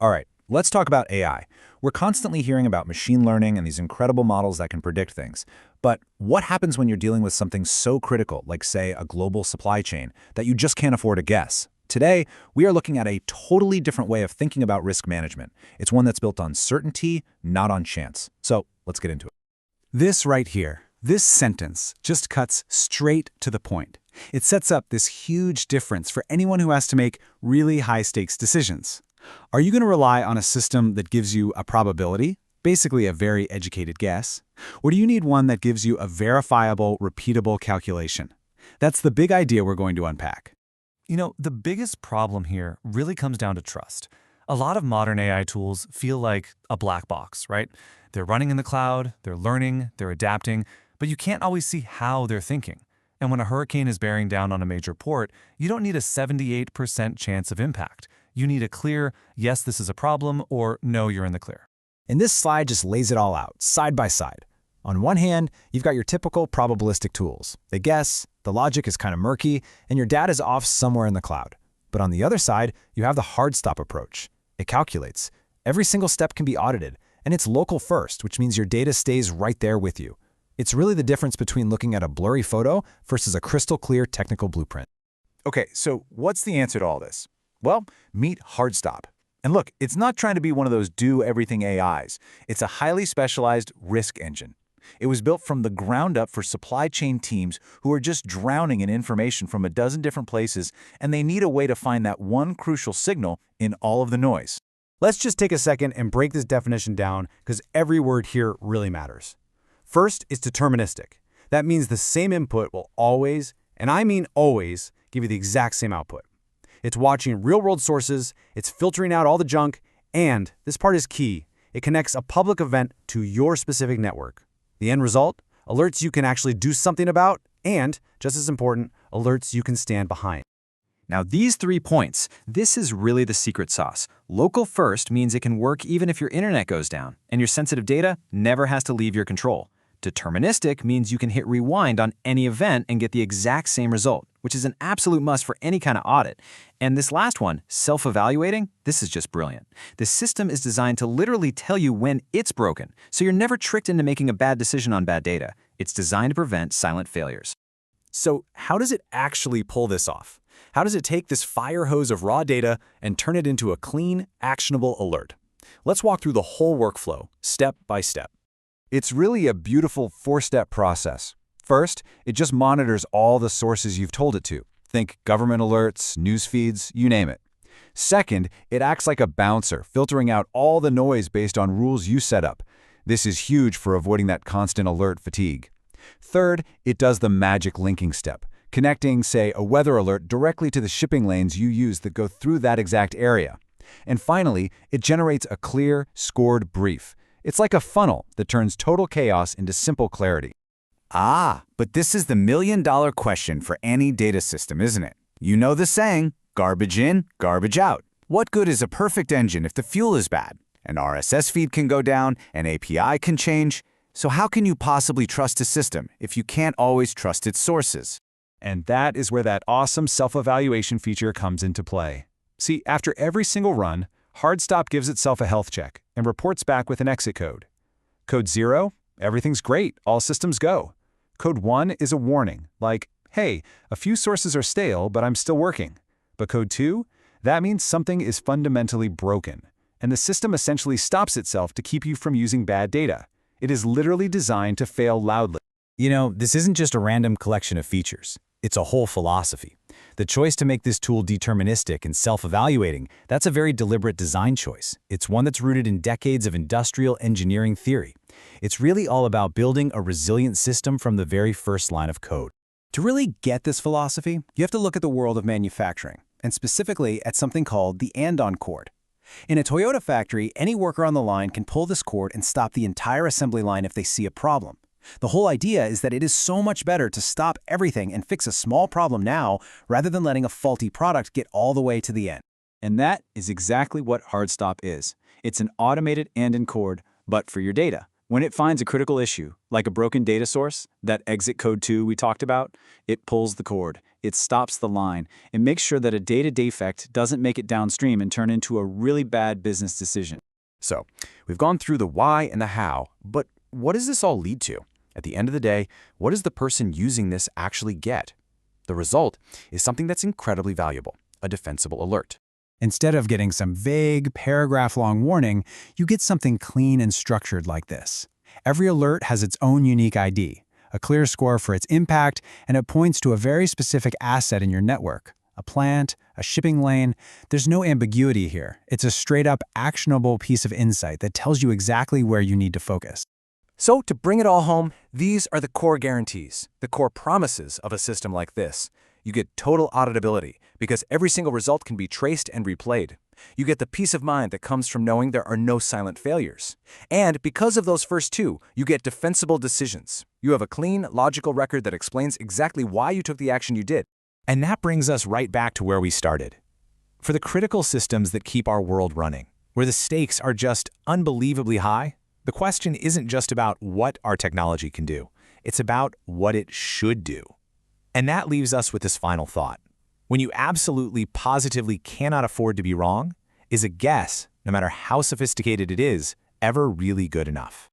All right, let's talk about AI. We're constantly hearing about machine learning and these incredible models that can predict things. But what happens when you're dealing with something so critical, like, say, a global supply chain, that you just can't afford to guess? Today, we are looking at a totally different way of thinking about risk management. It's one that's built on certainty, not on chance. So let's get into it. This right here, this sentence, just cuts straight to the point. It sets up this huge difference for anyone who has to make really high-stakes decisions. Are you going to rely on a system that gives you a probability, basically a very educated guess, or do you need one that gives you a verifiable, repeatable calculation? That's the big idea we're going to unpack. The biggest problem here really comes down to trust. A lot of modern AI tools feel like a black box, right? They're running in the cloud, they're learning, they're adapting, but you can't always see how they're thinking. And when a hurricane is bearing down on a major port, you don't need a 78% chance of impact. You need a clear, yes, this is a problem, or no, you're in the clear. And this slide just lays it all out, side by side. On one hand, you've got your typical probabilistic tools. They guess, the logic is kind of murky, and your data's off somewhere in the cloud. But on the other side, you have the Hardstop approach. It calculates. Every single step can be audited, and it's local first, which means your data stays right there with you. It's really the difference between looking at a blurry photo versus a crystal clear technical blueprint. Okay, so what's the answer to all this? Well, meet Hardstop. And look, it's not trying to be one of those do-everything AIs. It's a highly specialized risk engine. It was built from the ground up for supply chain teams who are just drowning in information from a dozen different places, and they need a way to find that one crucial signal in all of the noise. Let's just take a second and break this definition down because every word here really matters. First is deterministic. That means the same input will always, and I mean always, give you the exact same output. It's watching real-world sources, it's filtering out all the junk, and, this part is key, it connects a public event to your specific network. The end result? Alerts you can actually do something about, and, just as important, alerts you can stand behind. Now these 3 points, this is really the secret sauce. Local first means it can work even if your internet goes down, and your sensitive data never has to leave your control. Deterministic means you can hit rewind on any event and get the exact same result, which is an absolute must for any kind of audit. And this last one, self-evaluating, this is just brilliant. The system is designed to literally tell you when it's broken, so you're never tricked into making a bad decision on bad data. It's designed to prevent silent failures. So how does it actually pull this off? How does it take this fire hose of raw data and turn it into a clean, actionable alert? Let's walk through the whole workflow, step by step. It's really a beautiful 4-step process. First, it just monitors all the sources you've told it to. Think government alerts, news feeds, you name it. Second, it acts like a bouncer, filtering out all the noise based on rules you set up. This is huge for avoiding that constant alert fatigue. Third, it does the magic linking step, connecting, say, a weather alert directly to the shipping lanes you use that go through that exact area. And finally, it generates a clear, scored brief. It's like a funnel that turns total chaos into simple clarity. But this is the million-dollar question for any data system, isn't it? You know the saying, garbage in, garbage out. What good is a perfect engine if the fuel is bad? An RSS feed can go down, an API can change. So how can you possibly trust a system if you can't always trust its sources? And that is where that awesome self-evaluation feature comes into play. See, after every single run, Hardstop gives itself a health check and reports back with an exit code. Code 0, everything's great, all systems go. Code 1 is a warning, like, hey, a few sources are stale, but I'm still working. But code 2, that means something is fundamentally broken, and the system essentially stops itself to keep you from using bad data. It is literally designed to fail loudly. This isn't just a random collection of features. It's a whole philosophy. The choice to make this tool deterministic and self-evaluating, that's a very deliberate design choice. It's one that's rooted in decades of industrial engineering theory. It's really all about building a resilient system from the very first line of code. To really get this philosophy, you have to look at the world of manufacturing, and specifically at something called the Andon Cord. In a Toyota factory, any worker on the line can pull this cord and stop the entire assembly line if they see a problem. The whole idea is that it is so much better to stop everything and fix a small problem now rather than letting a faulty product get all the way to the end. And that is exactly what Hardstop is. It's an automated Andon Cord, but for your data. When it finds a critical issue, like a broken data source, that exit code 2 we talked about, it pulls the cord. It stops the line. It makes sure that a data defect doesn't make it downstream and turn into a really bad business decision. So, we've gone through the why and the how, but what does this all lead to? At the end of the day, what does the person using this actually get? The result is something that's incredibly valuable, a defensible alert. Instead of getting some vague, paragraph-long warning, you get something clean and structured like this. Every alert has its own unique ID, a clear score for its impact, and it points to a very specific asset in your network. A plant, a shipping lane. There's no ambiguity here. It's a straight-up actionable piece of insight that tells you exactly where you need to focus. So, to bring it all home, these are the core guarantees, the core promises of a system like this. You get total auditability, because every single result can be traced and replayed. You get the peace of mind that comes from knowing there are no silent failures. And because of those first two, you get defensible decisions. You have a clean, logical record that explains exactly why you took the action you did. And that brings us right back to where we started. For the critical systems that keep our world running, where the stakes are just unbelievably high, the question isn't just about what our technology can do. It's about what it should do. And that leaves us with this final thought. When you absolutely, positively cannot afford to be wrong, is a guess, no matter how sophisticated it is, ever really good enough?